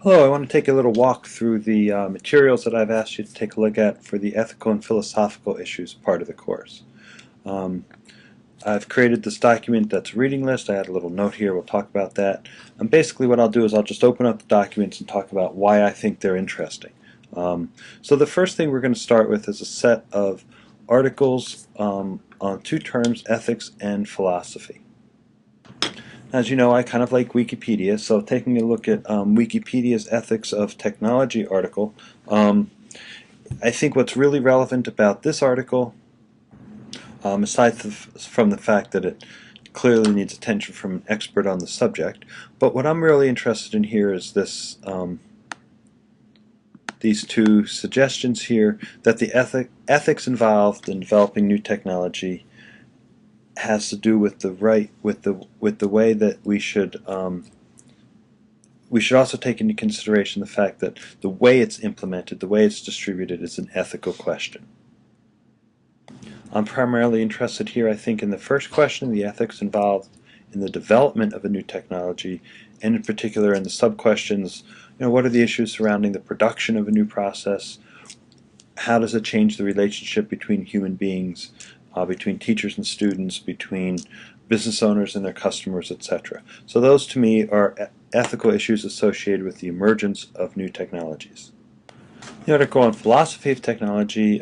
Hello, I want to take a little walk through the materials that I've asked you to take a look at for the ethical and philosophical issues part of the course. Um, I've created this document that's a reading list. I had a little note here. We'll talk about that. And basically what I'll do is I'll just open up the documents and talk about why I think they're interesting. So the first thing we're going to start with is a set of articles on two terms, ethics and philosophy. As you know, I kind of like Wikipedia, so taking a look at Wikipedia's Ethics of Technology article, I think what's really relevant about this article, aside from the fact that it clearly needs attention from an expert on the subject, but what I'm really interested in here is these two suggestions here that the ethics involved in developing new technology has to do with the way that we should also take into consideration the fact that the way it's implemented, the way it's distributed, is an ethical question. I'm primarily interested here, I think, in the first question, the ethics involved in the development of a new technology, and in particular in the sub-questions, what are the issues surrounding the production of a new process? How does it change the relationship between human beings, between teachers and students, between business owners and their customers, etc. So those to me are ethical issues associated with the emergence of new technologies. The article on philosophy of technology,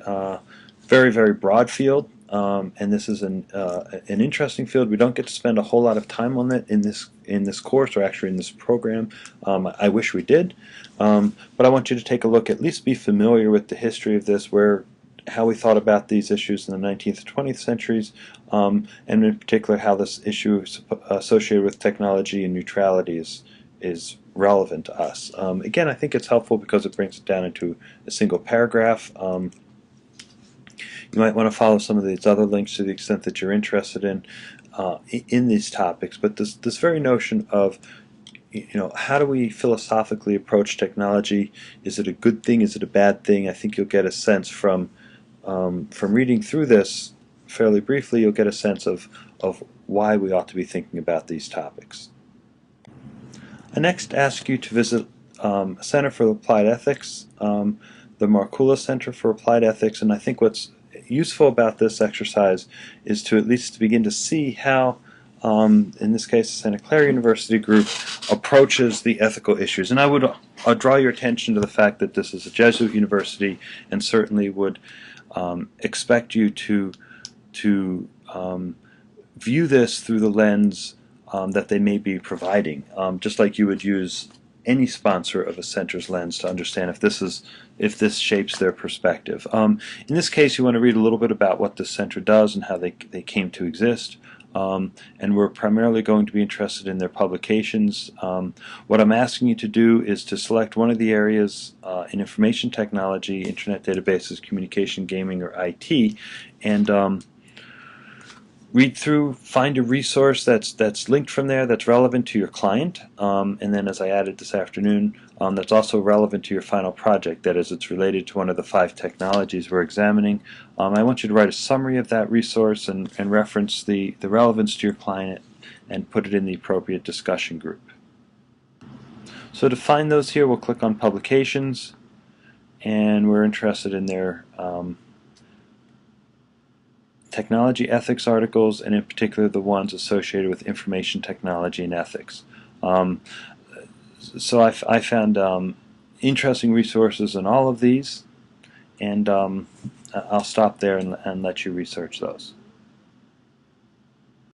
very, very broad field, and this is an interesting field. We don't get to spend a whole lot of time on it in this course, or actually in this program. I wish we did, but I want you to take a look, at least be familiar with the history of this, how we thought about these issues in the 19th and 20th centuries, and in particular how this issue associated with technology and neutrality is relevant to us. Again, I think it's helpful because it brings it down into a single paragraph. You might want to follow some of these other links to the extent that you're interested in these topics, but this very notion of how do we philosophically approach technology? Is it a good thing? Is it a bad thing? I think you'll get a sense from reading through this fairly briefly. You'll get a sense of why we ought to be thinking about these topics. I next ask you to visit Center for Applied Ethics, the Markula Center for Applied Ethics, and I think what's useful about this exercise is to at least begin to see how, in this case, the Santa Clara University group approaches the ethical issues. And I would draw your attention to the fact that this is a Jesuit university, and certainly would expect you to view this through the lens that they may be providing, just like you would use any sponsor of a center's lens to understand if this shapes their perspective. In this case, you want to read a little bit about what the center does and how they came to exist. And we're primarily going to be interested in their publications. What I'm asking you to do is to select one of the areas in information technology, internet databases, communication, gaming, or IT, and read through, find a resource that's linked from there that's relevant to your client, and then, as I added this afternoon, that's also relevant to your final project. That is, it's related to one of the 5 technologies we're examining. I want you to write a summary of that resource and reference the relevance to your client and put it in the appropriate discussion group. So to find those here, we'll click on Publications, and we're interested in their technology ethics articles, and in particular the ones associated with information technology and ethics. So I found interesting resources in all of these, and I'll stop there and let you research those.